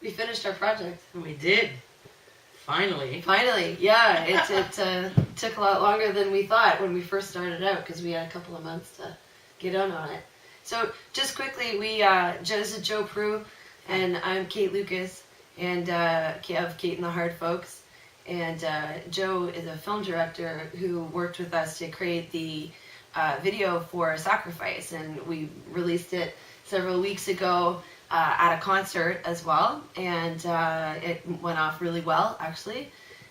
we finished our project. We did. Finally. Finally, yeah. It took a lot longer than we thought when we first started out because we had a couple of months to get on it. So just quickly, this is Joe Proulx, and I'm Kayt Lucas, and of Kayt and the Hard Folks. And Joe is a film director who worked with us to create the video for Sacrifice, and we released it several weeks ago at a concert as well, and it went off really well, actually.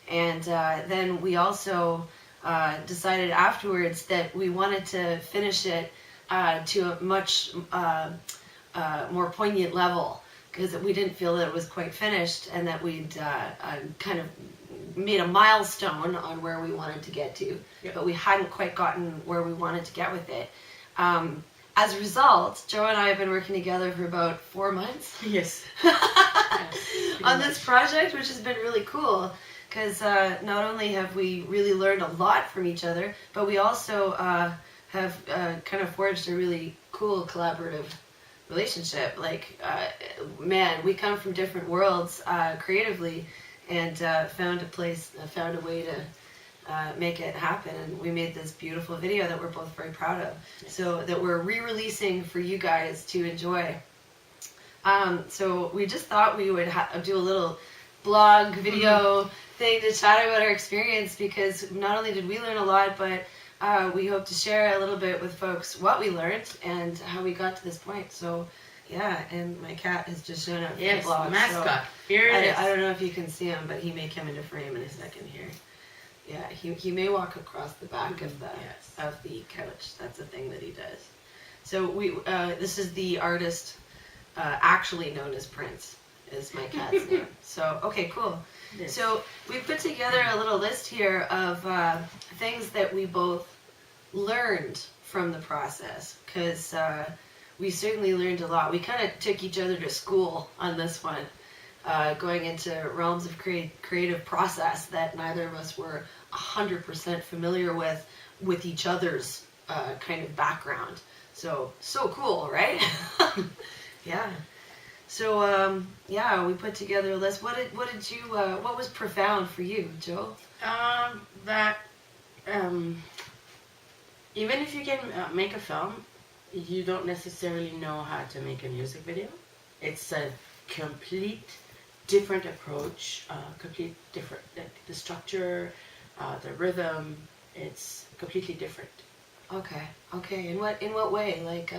And then we also decided afterwards that we wanted to finish it to a much more poignant level, because we didn't feel that it was quite finished, and that we'd kind of made a milestone on where we wanted to get to, but we hadn't quite gotten where we wanted to get with it. As a result, Joe and I have been working together for about 4 months. Yes. On this project, which has been really cool, because not only have we really learned a lot from each other, but we also have kind of forged a really cool collaborative relationship. Like, man, we come from different worlds creatively, and found a way to make it happen, and we made this beautiful video that we're both very proud of. Yes. So that we're re-releasing for you guys to enjoy. So we just thought we would do a little blog video thing to chat about our experience, because not only did we learn a lot, but we hope to share a little bit with folks what we learned and how we got to this point. So yeah, and my cat has just shown up for the blog. Mascot. So here it is. I don't know if you can see him, but he may come into frame in a second here. Yeah, he may walk across the back of the couch. That's a thing that he does. So this is the artist actually known as Prince, is my cat's name. So okay, cool. Yes. So we put together a little list here of things that we both learned from the process, because we certainly learned a lot. We kind of took each other to school on this one, going into realms of creative process that neither of us were 100% familiar with each other's kind of background. So cool, right? Yeah. So we put together a list. What was profound for you, Joe? That even if you can make a film, you don't necessarily know how to make a music video. It's a complete different approach, complete different, the structure, the rhythm, it's completely different. Okay. In what way? Like,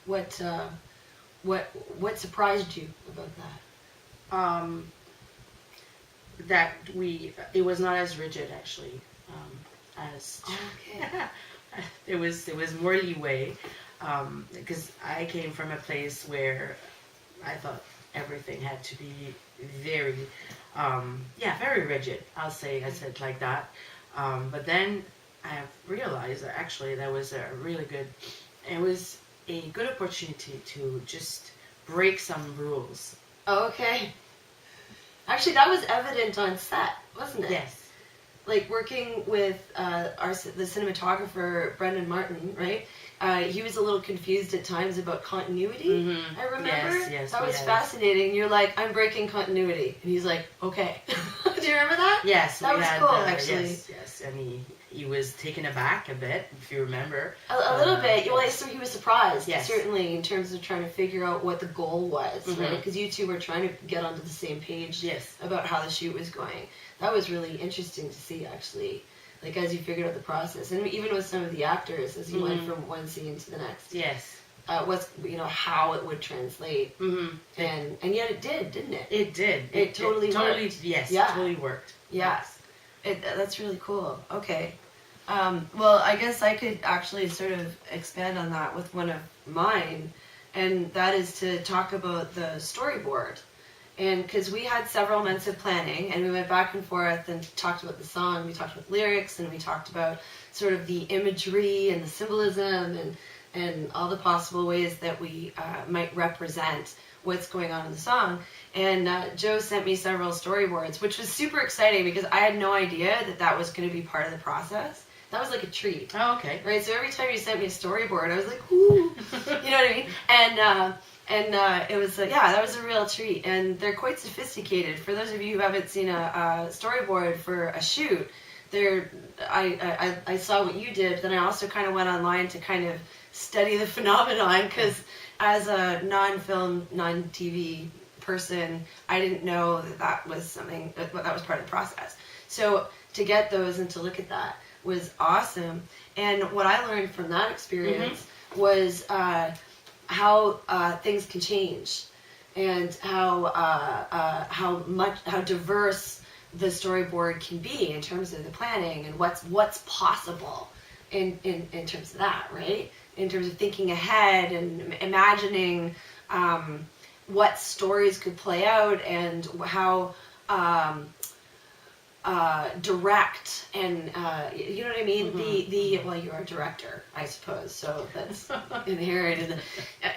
what surprised you about that? That it was not as rigid, actually, as it was more leeway, because I came from a place where I thought everything had to be very rigid. I said it like that. But then I realized that actually that was it was a good opportunity to just break some rules. Okay. Actually, that was evident on set, wasn't it? Yes. Like working with the cinematographer, Brendan Martin, right? He was a little confused at times about continuity. Mm-hmm. I remember. Yes. That was fascinating. You're like, I'm breaking continuity, and he's like, okay. Do you remember that? Yes. That was cool, actually. Yes, and he was taken aback a bit, if you remember. A little bit. Well, so he was surprised, yes. Certainly, in terms of trying to figure out what the goal was, right? Because you two were trying to get onto the same page, yes, about how the shoot was going. That was really interesting to see, actually. Like, as you figured out the process, and even with some of the actors, as you went from one scene to the next. Yes. How it would translate. Mm-hmm. And yet it did, didn't it? It did. It totally worked. Yes, yeah. Totally worked. Yes. That's really cool. Okay. Well, I guess I could actually sort of expand on that with one of mine, and that is to talk about the storyboard. And because we had several months of planning, and we went back and forth and talked about the song, we talked about lyrics, and we talked about sort of the imagery and the symbolism and all the possible ways that we might represent what's going on in the song. And Joe sent me several storyboards, which was super exciting because I had no idea that was going to be part of the process. That was like a treat. Oh, okay. Right, so every time you sent me a storyboard, I was like, ooh, you know what I mean? And it was, that was a real treat. And they're quite sophisticated. For those of you who haven't seen a storyboard for a shoot, I saw what you did, but then I also kind of went online to kind of study the phenomenon, because as a non-film, non-TV person, I didn't know that was something, that was part of the process. So to get those and to look at that was awesome. And what I learned from that experience was how things can change, and how diverse the storyboard can be in terms of the planning, and what's possible in terms of that, right? In terms of thinking ahead and imagining what stories could play out, and how direct and you know what I mean? Well, you're a director, I suppose, so that's inherent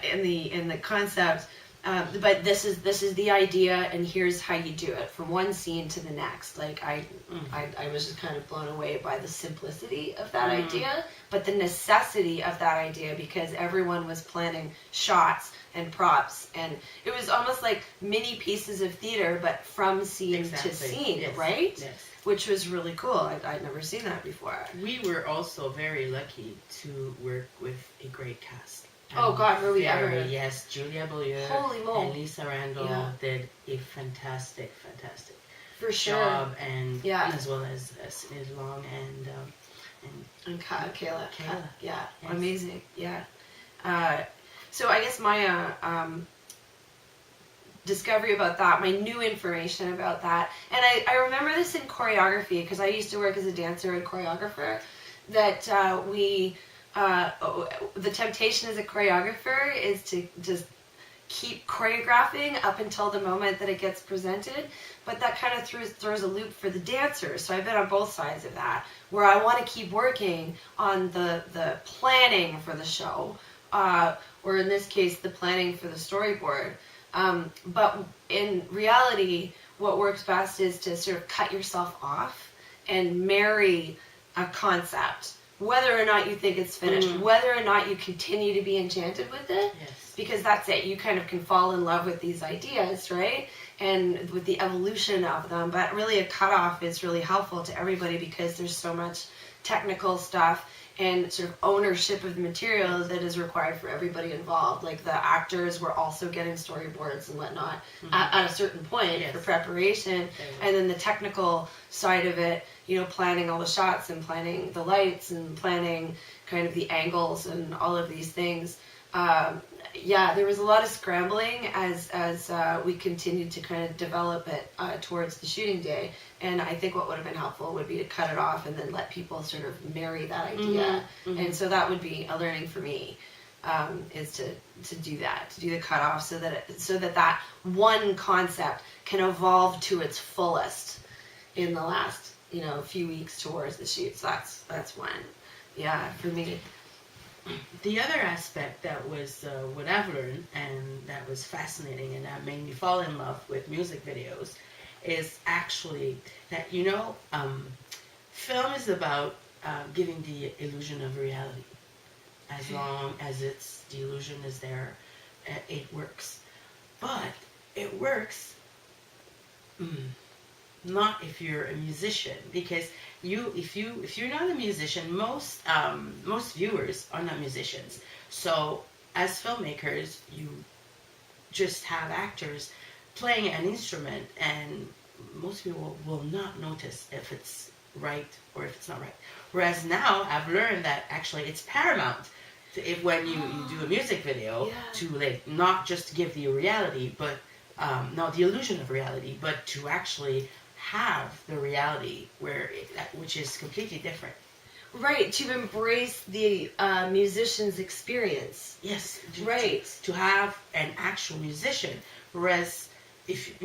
in the concept. But this is the idea, and here's how you do it from one scene to the next. Like I was just kind of blown away by the simplicity of that idea, but the necessity of that idea, because everyone was planning shots and props, and it was almost like mini pieces of theater, but from scene to scene, right? Yes. Which was really cool. I'd never seen that before. We were also very lucky to work with a great cast. Oh God, were we ever? Yes, Julia Beaulieu and Lisa Randall did a fantastic for sure job, and as well as Sid Long and Kayla. Yeah, yes. Amazing. Yeah. So I guess my discovery about that, my new information about that, and I remember this in choreography, because I used to work as a dancer and choreographer, that the temptation as a choreographer is to just keep choreographing up until the moment that it gets presented, but that kind of throws a loop for the dancers. So I've been on both sides of that, where I want to keep working on the planning for the show, or in this case, the planning for the storyboard. But in reality, what works best is to sort of cut yourself off and marry a concept, whether or not you think it's finished, whether or not you continue to be enchanted with it, because that's it. You kind of can fall in love with these ideas, right? And with the evolution of them. But really a cutoff is really helpful to everybody, because there's so much technical stuff and sort of ownership of the material that is required for everybody involved. Like the actors were also getting storyboards and whatnot at a certain point for preparation. And then the technical side of it, you know, planning all the shots and planning the lights and planning kind of the angles and all of these things. There was a lot of scrambling as we continued to kind of develop it towards the shooting day. And I think what would have been helpful would be to cut it off and then let people sort of marry that idea. And so that would be a learning for me, is to do that, to do the cutoff, so that one concept can evolve to its fullest in the last, few weeks towards the shoot. So that's one. Yeah, for me. The other aspect that was what I've learned, and that was fascinating, and that made me fall in love with music videos, is actually that, film is about giving the illusion of reality. As long as the illusion is there, it works. But it works not if you're a musician, because if you're not a musician, most viewers are not musicians. So as filmmakers, you just have actors playing an instrument, and most people will not notice if it's right or if it's not right. Whereas now I've learned that actually it's paramount when you do a music video to not just give the reality, but not the illusion of reality, but to actually have the reality which is completely different. Right, to embrace the musician's experience. Yes, right. To have an actual musician, whereas if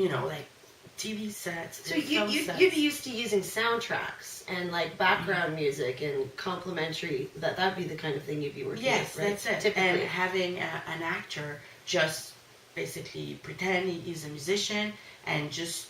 TV sets. So you'd be used to using soundtracks and background music and complimentary. That'd be the kind of thing you'd be working with, right? Yes, that's it. Typically. And having an actor just basically pretend he's a musician, and just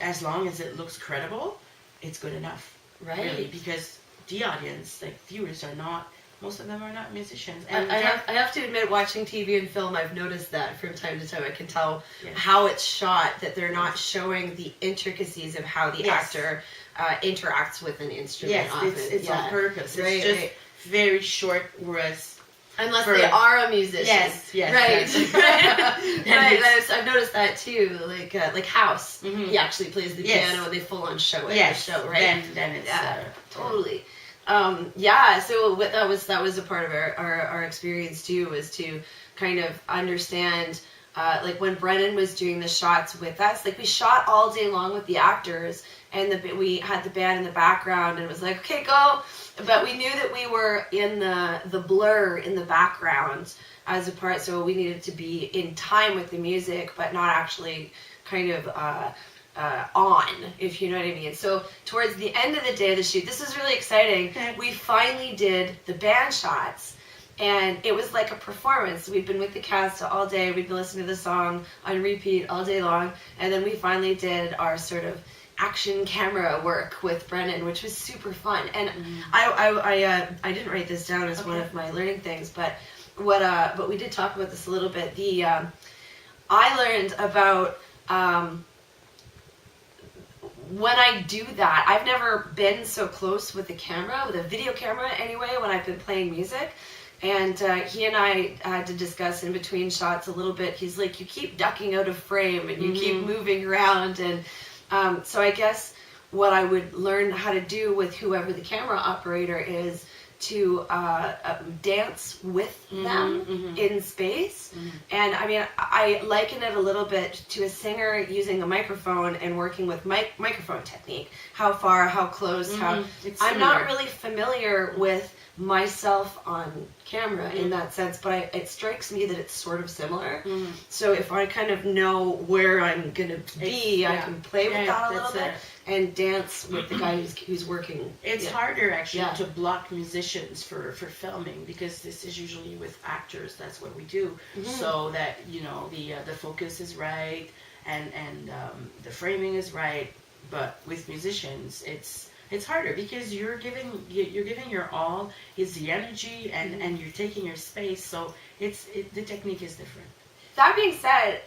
as long as it looks credible, it's good enough. Right. Really, because the audience, viewers, are not Most of them are not musicians. And I have to admit, watching TV and film, I've noticed that from time to time. I can tell how it's shot, that they're not showing the intricacies of how the actor interacts with an instrument. Yes, often. it's on purpose. Right, It's just very short, whereas... Unless they are a musician. Yes. Right. Right. I've noticed that too. Like House. He actually plays the piano and they full on show it. Yes. The show, right? Then it's totally. So that was a part of our experience too, was to kind of understand, like when Brennan was doing the shots with us, like we shot all day long with the actors, and we had the band in the background, and it was like, okay, go. But we knew that we were in the blur in the background as a part, so we needed to be in time with the music, but not actually kind of on, if you know what I mean. So towards the end of the day of the shoot, this is really exciting. We finally did the band shots, and it was like a performance. We'd been with the cast all day. We'd been listening to the song on repeat all day long, and then we finally did our sort of action camera work with Brennan, which was super fun. And I didn't write this down as one of my learning things, but we did talk about this a little bit. I learned about when I do that, I've never been so close with the camera, with a video camera anyway, when I've been playing music. And he and I had to discuss in between shots a little bit. He's like, you keep ducking out of frame and you keep moving around. And so I guess what I would learn how to do with whoever the camera operator is to dance with them in space. And I mean, I liken it a little bit to a singer using a microphone and working with microphone technique. How far, how close, how... I'm not really familiar with myself on camera in that sense, but it strikes me that it's sort of similar. So if I kind of know where I'm gonna be, I can play with that a little bit and dance with the guy who's working. It's harder actually to block musicians for filming, because this is usually with actors. That's what we do, so that the focus is right and the framing is right. But with musicians, it's harder because you're giving your all. It's the energy and you're taking your space. So the technique is different. That being said,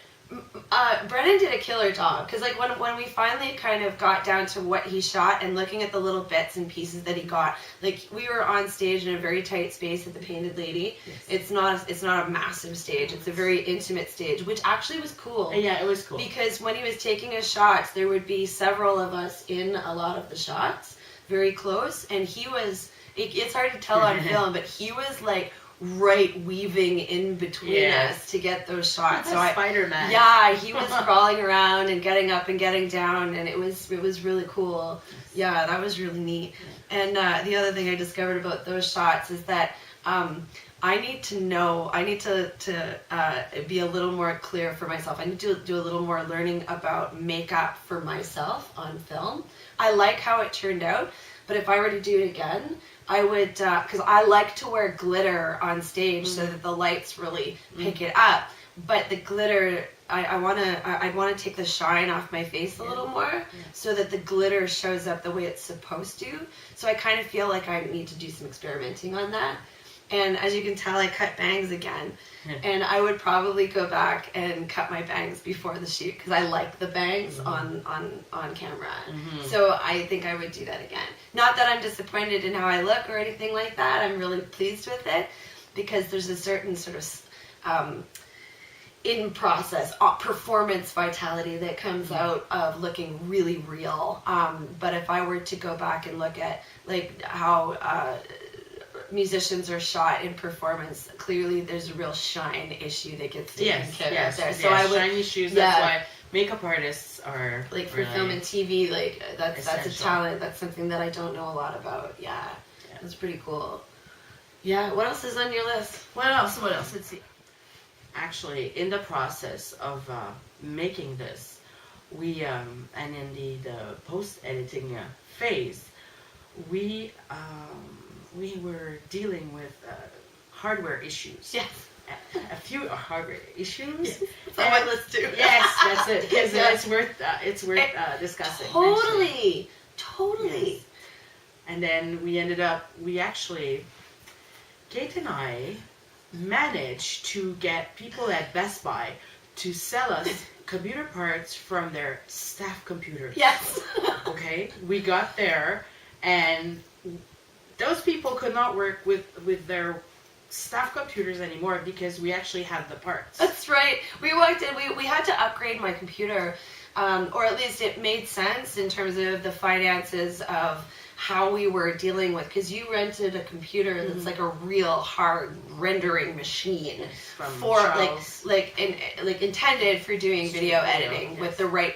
Brennan did a killer job, because like when we finally kind of got down to what he shot and looking at the little bits and pieces that he got, like we were on stage in a very tight space at the Painted Lady. It's not a massive stage. It's a very intimate stage, which actually was cool. Yeah, it was cool. Because when he was taking his shots, there would be several of us in a lot of the shots, very close, and he was. It's hard to tell on film, but he was like right weaving in between us to get those shots. So Spider-Man. Yeah, he was crawling around and getting up and getting down, and it was really cool. Yeah, that was really neat. And the other thing I discovered about those shots is that I need to be a little more clear for myself. I need to do a little more learning about makeup for myself on film. I like how it turned out, but if I were to do it again, I would, because I like to wear glitter on stage so that the lights really pick it up. But the glitter, I'd want to take the shine off my face a little more so that the glitter shows up the way it's supposed to. So I kind of feel like I need to do some experimenting on that. And as you can tell, I cut bangs again. And I would probably go back and cut my bangs before the shoot, because I like the bangs on camera. So I think I would do that again. Not that I'm disappointed in how I look or anything like that. I'm really pleased with it, because there's a certain sort of in process performance vitality that comes out of looking really real. But if I were to go back and look at like how musicians are shot in performance, clearly there's a real shine issue that gets taken care of there. So I would, shiny shoes. That's why makeup artists are like for film and TV. Like that's a talent. That's something that I don't know a lot about. Yeah, that's pretty cool. Yeah. What else is on your list? What else? Let's see. Actually, in the process of making this, we and in the post editing phase, we were dealing with hardware issues. Yes. A few hardware issues. Yes. That's on my list too. Yes, that's it. Because it's worth discussing. Totally. Yes. And then we actually Kate and I managed to get people at Best Buy to sell us computer parts from their staff computers. Yes. Okay, we got there, and those people could not work with their staff computers anymore because we actually had the parts. That's right. We walked in, we had to upgrade my computer, or at least it made sense in terms of the finances of how we were dealing with, because you rented a computer that's like a real hard rendering machine From for Charles. like intended for doing video editing Yes. with the right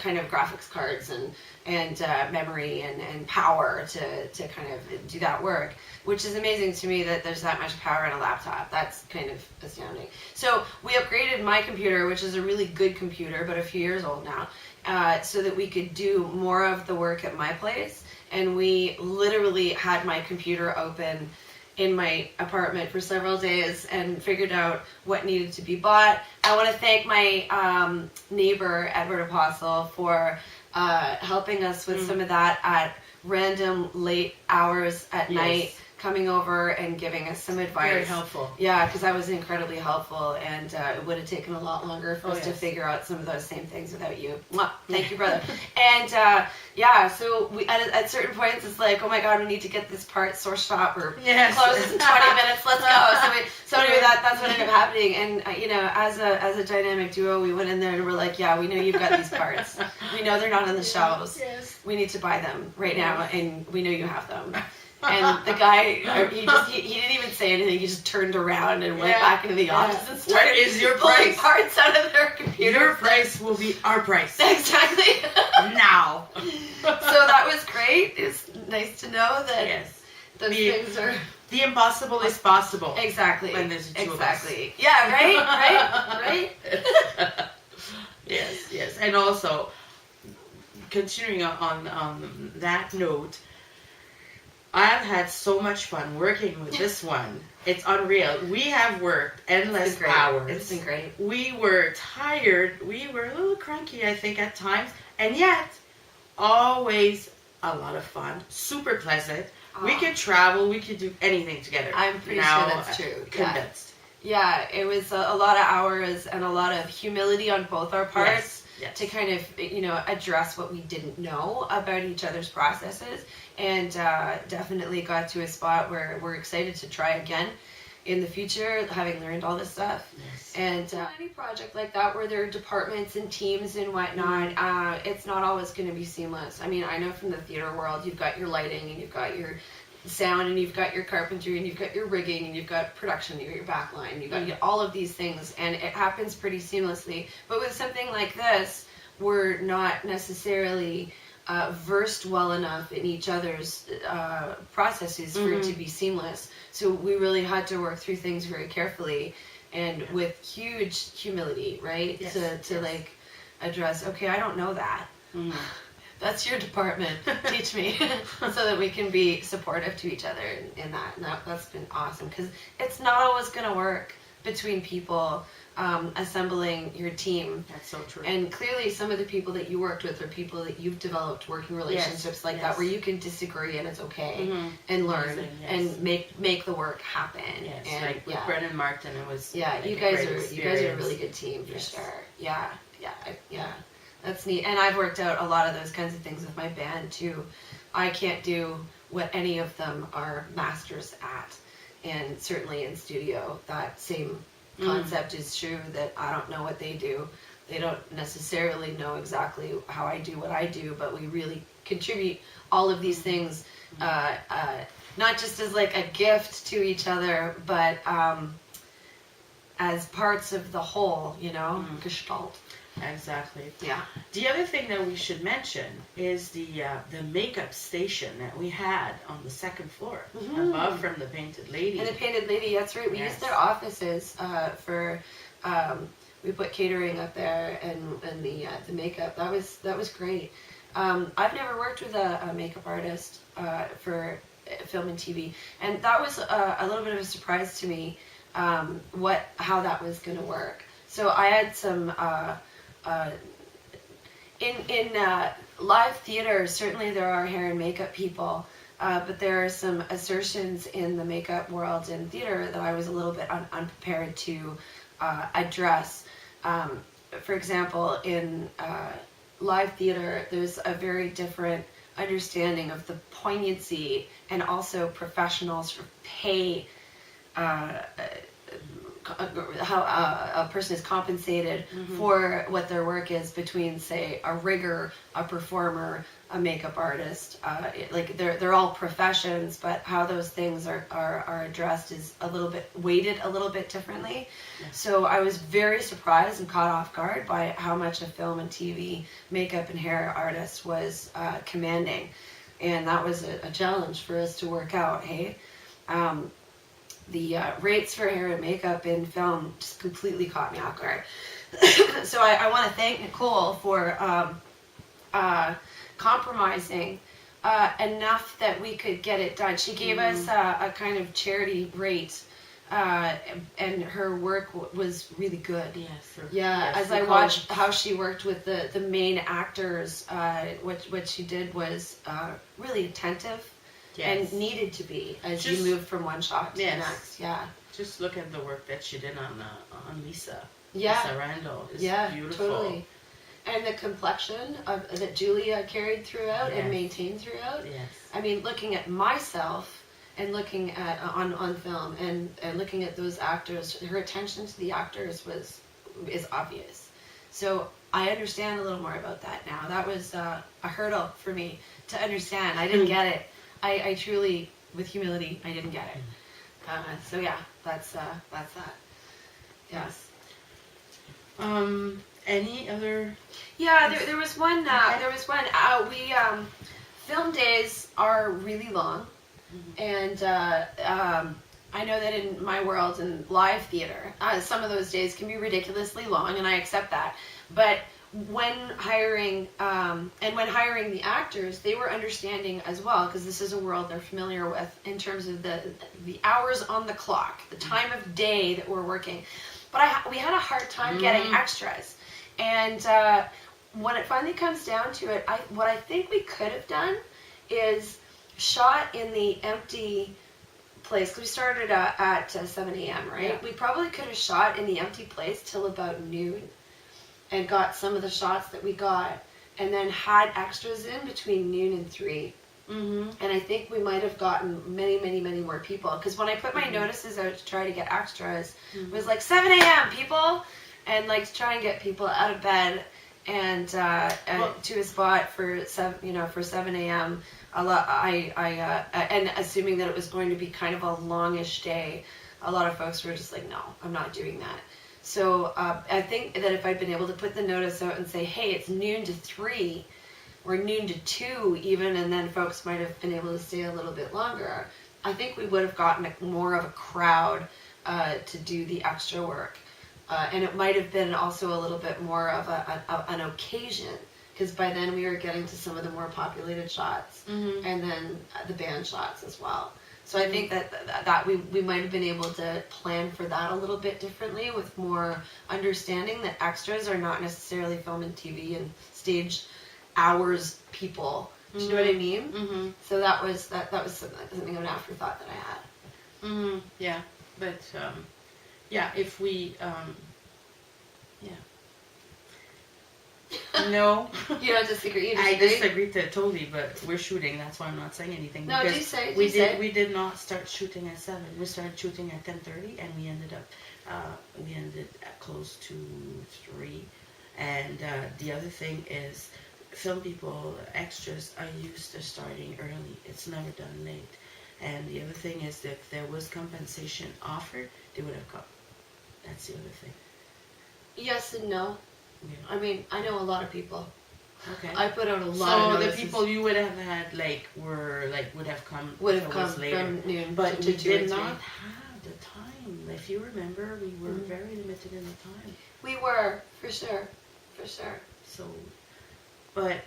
kind of graphics cards and memory and power to kind of do that work, which is amazing to me that there's that much power in a laptop. That's kind of astounding. So we upgraded my computer, which is a really good computer, but a few years old now, so that we could do more of the work at my place. And we literally had my computer open in my apartment for several days and figured out what needed to be bought. I want to thank my neighbor, Edward Apostle, for helping us with some of that at random late hours at night, coming over and giving us some advice. Very helpful. Yeah, because I was incredibly helpul, and it would have taken a lot longer for us to yes. figure out some of those same things without you. Mwah. Thank you, brother. And so we at certain points it's like, oh my God, we need to get this part sourced up or Yes. closes in 20 minutes. Let's go. So anyway, that's what ended up happening. And as a dynamic duo, we went in there and we're like, yeah, we know you've got these parts. We know they're not on the shelves. Yes. We need to buy them right now, and we know you have them. And the guy, he didn't even say anything. He just turned around and went back into the office and started What is your pulling price? parts out of their computer. Your price will be our price. Exactly. Now. So that was great. It's nice to know that Yes. those things are The impossible is possible. exactly When there's two of us. exactly. Yeah. Right. Yes. And also, continuing on that note, I've had so much fun working with this one. It's unreal. We have worked endless hours. It's been great. We were tired. We were a little cranky, I think, at times. And yet, always a lot of fun. Super pleasant. We could travel. We could do anything together. I'm pretty now, sure that's true. Convinced. Yeah, it was a lot of hours and a lot of humility on both our parts. Yes. To kind of, address what we didn't know about each other's processes, and definitely got to a spot where we're excited to try again in the future, having learned all this stuff. Yes. And any project like that where there are departments and teams and whatnot, it's not always going to be seamless. I mean, I know from the theater world, you've got your lighting and you've got your sound and you've got your carpentry and you've got your rigging and you've got production, you've got your backline, you've got all of these things, and it happens pretty seamlessly. But with something like this, we're not necessarily versed well enough in each other's processes for it to be seamless. So we really had to work through things very carefully and with huge humility, right? Yes. To like address, okay, I don't know that. That's your department. Teach me, so that we can be supportive to each other in that. And that's been awesome, because it's not always going to work between people assembling your team. That's so true. And clearly some of the people that you worked with are people that you've developed working relationships that, where you can disagree and it's okay, and learn and make the work happen. Yes, and like with Brennan Martin, it was you guys are a really good team for sure. Yeah. That's neat. And I've worked out a lot of those kinds of things with my band too. I can't do what any of them are masters at. And certainly in studio, that same concept is true, that I don't know what they do. They don't necessarily know exactly how I do what I do, but we really contribute all of these things, not just as like a gift to each other, but as parts of the whole, gestalt. Exactly. Yeah. The other thing that we should mention is the makeup station that we had on the second floor, above from the Painted Lady. And the Painted Lady, that's right. We used their offices for. We put catering up there and the makeup. That was great. I've never worked with a makeup artist for film and TV, and that was a little bit of a surprise to me. How that was going to work. So I had some. In live theater, certainly there are hair and makeup people, but there are some assertions in the makeup world in theater that I was a little bit unprepared to address. For example, in live theater, there's a very different understanding of the poignancy, and also professionals pay how a person is compensated for what their work is, between, say, a rigger, a performer, a makeup artist. Like they're all professions, but how those things are addressed is a little bit weighted a little bit differently. Yeah. So I was very surprised and caught off guard by how much a film and TV makeup and hair artist was commanding, and that was a challenge for us to work out. Hey. The rates for hair and makeup in film just completely caught me off guard. So I want to thank Nicole for compromising enough that we could get it done. She gave us a kind of charity rate, and her work was really good. Yes. Yeah, as I watched how she worked with the main actors, what she did was really attentive. Yes. And needed to be as you move from one shot to the next. Yeah. Just look at the work that she did on Lisa. Yeah. Lisa Randall is beautiful. Totally. And the complexion that Julia carried throughout and maintained throughout. Yes. I mean, looking at myself and looking at on film and looking at those actors, her attention to the actors is obvious. So I understand a little more about that now. That was a hurdle for me to understand. I didn't get it. I truly, with humility, I didn't get it. So yeah, that's that. Yes. Any other? Yeah, there was one. There was one. Film days are really long, and I know that in my world in live theater, some of those days can be ridiculously long, and I accept that. But when hiring the actors, they were understanding as well, because this is a world they're familiar with in terms of the hours on the clock, the time of day that we're working. But we had a hard time getting extras, and when it finally comes down to it, what I think we could have done is shot in the empty place, because we started at 7 a.m. right? Yeah. We probably could have shot in the empty place till about noon, and got some of the shots that we got, and then had extras in between noon and 3. And I think we might have gotten many, many, many more people, because when I put my notices out to try to get extras, it was like 7 a.m. people, and like to try and get people out of bed and to a spot for 7 a.m. And assuming that it was going to be kind of a longish day, a lot of folks were just like, no, I'm not doing that. So I think that if I'd been able to put the notice out and say, hey, it's noon to 3 or noon to 2 even, and then folks might have been able to stay a little bit longer, I think we would have gotten more of a crowd to do the extra work. And it might have been also a little bit more of an occasion, because by then we were getting to some of the more populated shots, and then the band shots as well. So I think that we might have been able to plan for that a little bit differently, with more understanding that extras are not necessarily film and TV and stage hours people. Do you know what I mean? So that was something of an afterthought that I had. Yeah, but if we No. You don't disagree? You disagree? I disagree totally, but we're shooting. That's why I'm not saying anything. No, do say. We did not start shooting at 7. We started shooting at 10:30, and we ended at close to 3. And the other thing is, film people, extras are used to starting early. It's never done late. And the other thing is that if there was compensation offered, they would have come. That's the other thing. Yes and no. Yeah. I mean, I know a lot of people. Okay. I put out a lot of notices. So the people you would have had would have come later. From noon, but we did not have the time. If you remember, we were very limited in the time. We were, for sure. So, but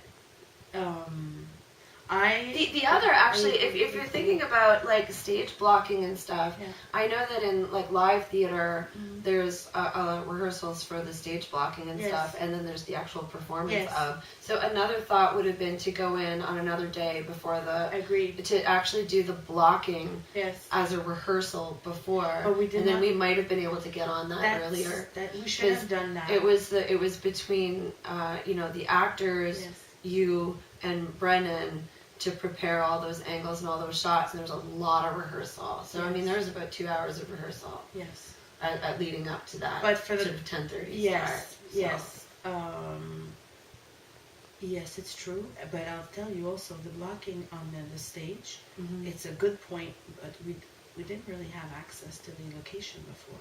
The other, actually, if you're thinking about like stage blocking and stuff, Yeah. I know that in like live theater, there's rehearsals for the stage blocking and Yes. stuff, and then there's the actual performance Yes. of. So another thought would have been to go in on another day before Agreed. to actually do the blocking Yes. as a rehearsal before, But we did and then not- we might have been able to get on that earlier. That we should have done that. It was between the actors, Yes. you and Brennan, to prepare all those angles and all those shots, and there was a lot of rehearsal. So I mean, there was about 2 hours of rehearsal Yes. at leading up to that. But for the sort of 10:30 yes, start. So. yes, yes, it's true. But I'll tell you also the blocking on the stage. Mhm. It's a good point, but we didn't really have access to the location before.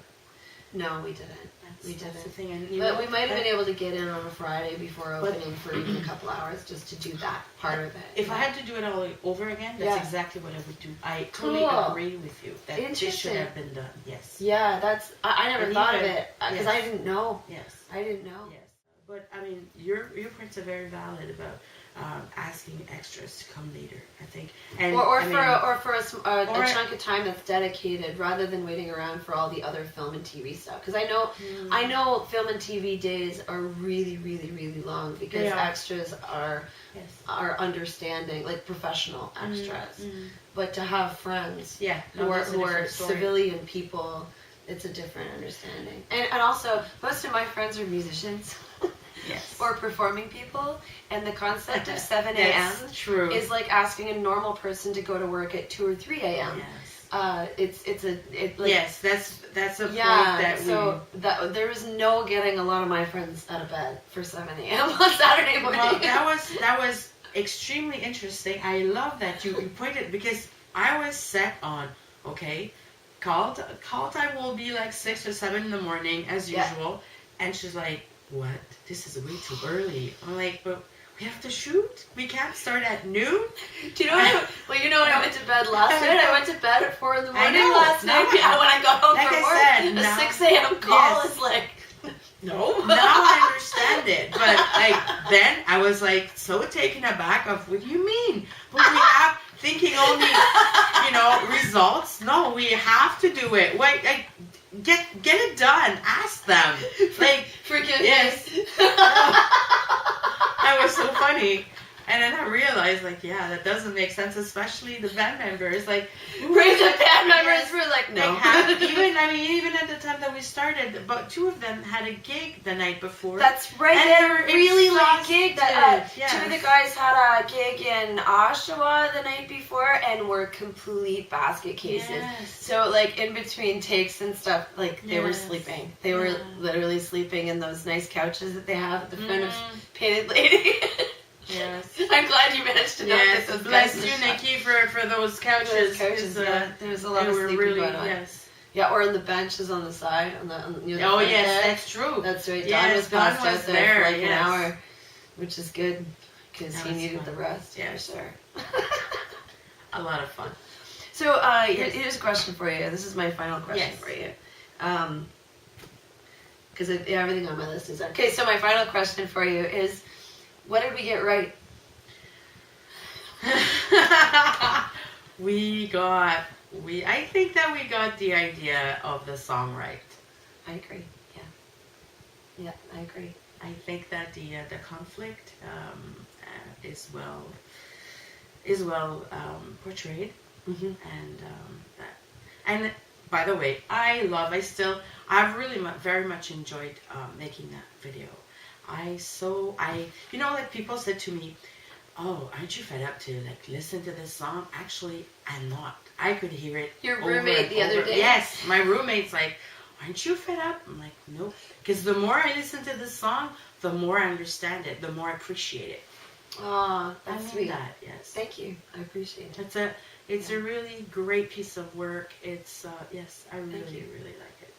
No, we didn't. That's We the didn't. thing. And But we might have been able to get in on a Friday before opening for even a couple hours just to do that part of it. If I had to do it all over again, that's Yeah. exactly what I would do. I totally Cool. agree with you that this should Interesting. have been done. Yes. Yeah, I never And thought of even- it because yes. I didn't know. Yes. I didn't know. Yes. But I mean, your points are very valid about asking extras to come later. I think, and Or I for mean, a or- chunk of time that's dedicated rather than waiting around for all the other film and TV stuff. Because I know film and TV days are really, really, really long because They are. extras are yes. understanding, like professional extras. Mm. But to have friends Yeah. who are that's a different story. civilian people, it's a different understanding. And also, most of my friends are musicians. Yes. Or performing people, and the concept of 7 Yes, a.m. true. is like asking a normal person to go to work at 2 or 3 a.m. Yes. Yes, that's a point that so that there was no getting a lot of my friends out of bed for 7 a.m. on Saturday morning. Well, that was extremely interesting. I love that you pointed because I was set on call time will be like 6 or 7 in the morning as usual, and she's like, "What? This is way too early." I'm like, "But we have to shoot. We can't start at noon." Do you know when I went to bed last night? I went to bed at 4 in the morning know. last night. Now- When I got home like from I work, said, a now- 6 a.m. call Yes. is like, no. Now I understand it, but like then I was like so taken aback of what do you mean? But we have thinking only results. No, we have to do it. Wait, like, get it done. Ask them. Like Forgive yes. me. That was so funny. And then I realized, like, yeah, that doesn't make sense, especially the band members. Like, Bring the band members Yes. were like, no. Like, even at the time that we started, but 2 of them had a gig the night before. That's right. And They they had were a really late exhausted, gig. That 2 of yes. the guys had a gig in Oshawa the night before and were complete basket cases. Yes. So like in between takes and stuff, like they were Yes. sleeping. They were Yeah. literally sleeping in those nice couches that they have at the front of Mm. Painted Lady. Yes. I'm glad you managed to not Yes, get those bless guys. you, in the shot. Nikki, for those couches. Those couches, 'cause, yeah. There was a lot they of were sleeping really, going on. yes. Yeah, or in the benches on the side, near the Oh, front yes, there. that's true. That's right. Don Yes, was Don passed was out there for like yes. an hour, which is good because That he was needed fun. the rest. Yeah. For sure. A lot of fun. So Yes. here's a question for you. This is my final question Yes. for you. Because everything on my list is okay. So my final question for you is, what did we get right? I think that we got the idea of the song right. I agree. Yeah, I agree. I think that the conflict is well portrayed, Mm-hmm. and by the way, I've really very much enjoyed making that video. Like people said to me, "Oh, aren't you fed up to like listen to this song?" Actually, I'm not. I could hear it. Your over roommate and the other over. day? Yes, my roommate's like, "Aren't you fed up?" I'm like, "Nope." Because the more I listen to this song, the more I understand it, the more I appreciate it. Aw, that's I mean sweet. that, yes. Thank you. I appreciate it. It's a really great piece of work. It's yes, I really like it.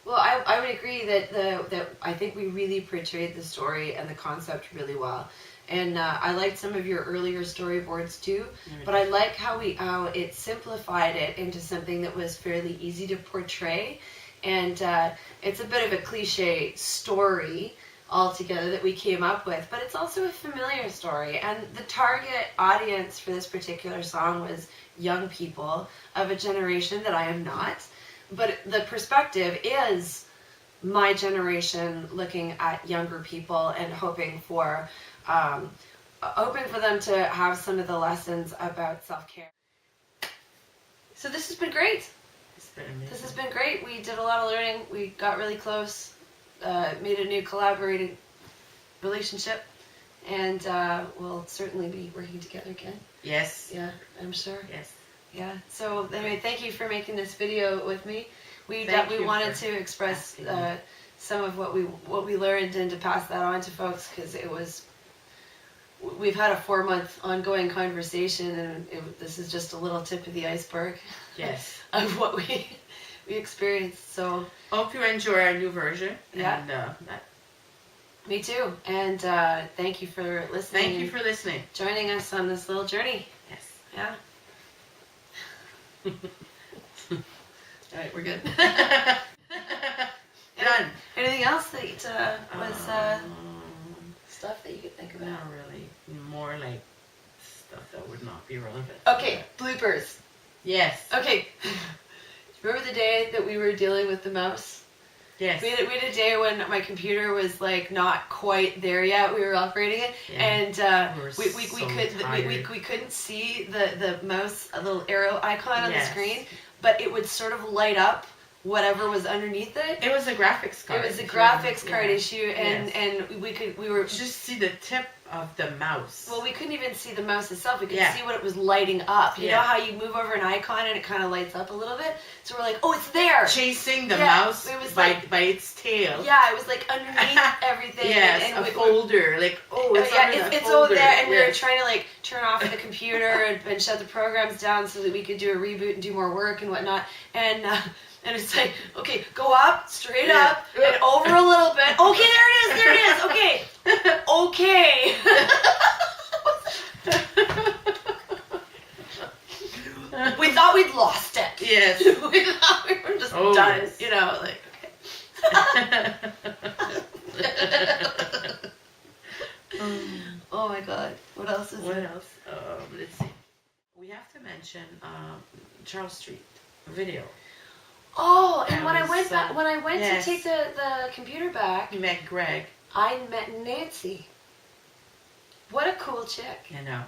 Well, I would agree that I think we really portrayed the story and the concept really well. And I liked some of your earlier storyboards too, but I like how it simplified it into something that was fairly easy to portray. And it's a bit of a cliche story, all together that we came up with, but it's also a familiar story. And the target audience for this particular song was young people of a generation that I am not. But the perspective is my generation looking at younger people and hoping for them to have some of the lessons about self-care. So this has been great. It's been amazing. This has been great. We did a lot of learning. We got really close. Made a new collaborating relationship, and we'll certainly be working together again. Yes. Yeah, I'm sure. Yes. Yeah. So anyway, thank you for making this video with me. We wanted to express some of what we learned and to pass that on to folks, because we've had a 4-month ongoing conversation, and this is just a little tip of the iceberg. Yes. Of what we experienced. So hope you enjoy our new version. Yeah. And, me too. And thank you for listening. Thank you for listening. Joining us on this little journey. Yes. Yeah. All right, we're good. Done. Anything else that was stuff that you could think about? Not really. More like stuff that would not be relevant. Okay, bloopers. Yes. Okay. Remember the day that we were dealing with the mouse? Yes. We had a day when my computer was like not quite there yet. We were operating it, and we couldn't see the mouse, a little arrow icon on the screen, but it would sort of light up whatever was underneath it. It was a graphics card. It was a graphics card issue, and we were just see the tip of the mouse. Well, we couldn't even see the mouse itself. We could see what it was lighting up. You know how you move over an icon and it kind of lights up a little bit? So we're like, oh, it's there. Chasing the mouse by its tail. Yeah, it was like underneath everything. Yes, and a folder. Like, it's over there. And we were trying to like turn off the computer and shut the programs down so that we could do a reboot and do more work and whatnot. And it's like, okay, go up, straight up, and over a little bit. Okay, there it is. Okay. Okay. We thought we'd lost it. Yes. We thought we were just done. Yes. You know, like, okay. Oh my God. What else is there? What else? Let's see. We have to mention Charles Street video. Oh, and when I went to take the computer back, you met Greg. I met Nancy. What a cool chick. I know.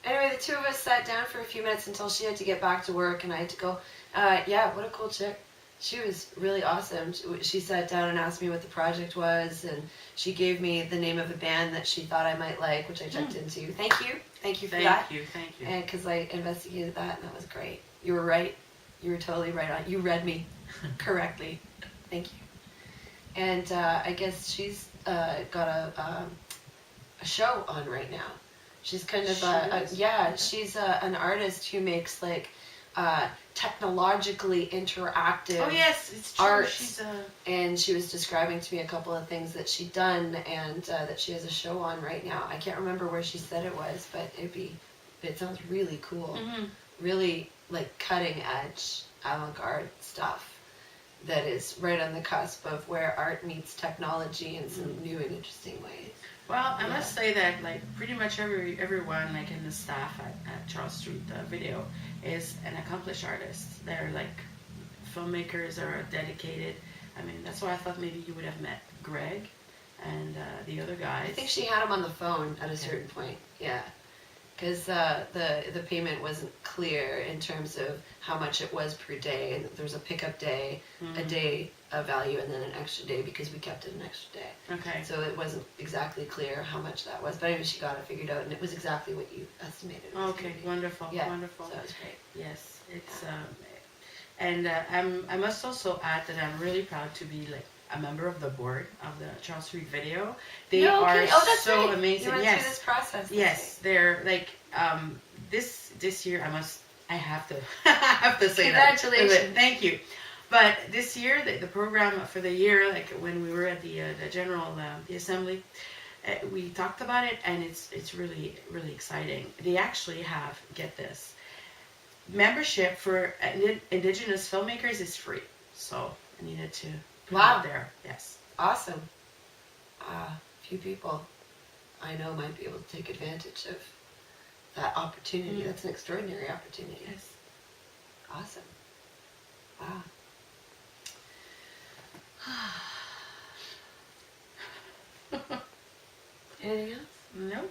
Anyway, the two of us sat down for a few minutes until she had to get back to work, and I had to go. Yeah, what a cool chick. She was really awesome. She sat down and asked me what the project was, and she gave me the name of a band that she thought I might like, which I checked into. Thank you for that. Thank you. And because I investigated that, and that was great. You were right. You were totally right on. You read me correctly. Thank you. And I guess she's got a show on right now. She's kind of she's an artist who makes like technologically interactive it's true. art. She's and she was describing to me a couple of things that she'd done and that she has a show on right now. I can't remember where she said it was, but it sounds really cool. Mm-hmm. Really like cutting edge avant-garde stuff that is right on the cusp of where art meets technology in some new and interesting ways. Well, I must say that like pretty much everyone like in the staff at Charles Street Video is an accomplished artist. They're like filmmakers or dedicated. I mean, that's why I thought maybe you would have met Greg and the other guys. I think she had him on the phone at a certain point. Yeah. Because the payment wasn't clear in terms of how much it was per day, and there was a pickup day, a day of value, and then an extra day because we kept it an extra day. Okay. So it wasn't exactly clear how much that was, but anyway, she got it figured out, and it was exactly what you estimated. Okay, wonderful, yeah. Wonderful. So that was great. Yes, it's and I must also add that I'm really proud to be like a member of the board of the Charles Street Video. They are so amazing. You went through this process. Yes, they're like this year. I have to say that. Congratulations. Thank you. But this year, the program for the year, like when we were at the general the assembly, we talked about it, and it's really really exciting. They actually have, get this, membership for Indigenous filmmakers is free. So I needed to put it out there. Yes. Awesome. few people I know might be able to take advantage of that opportunity. That's an extraordinary opportunity. Yes. Awesome. Wow. Anything else? No,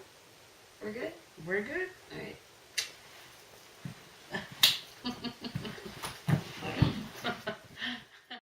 We're good? we're good. All right.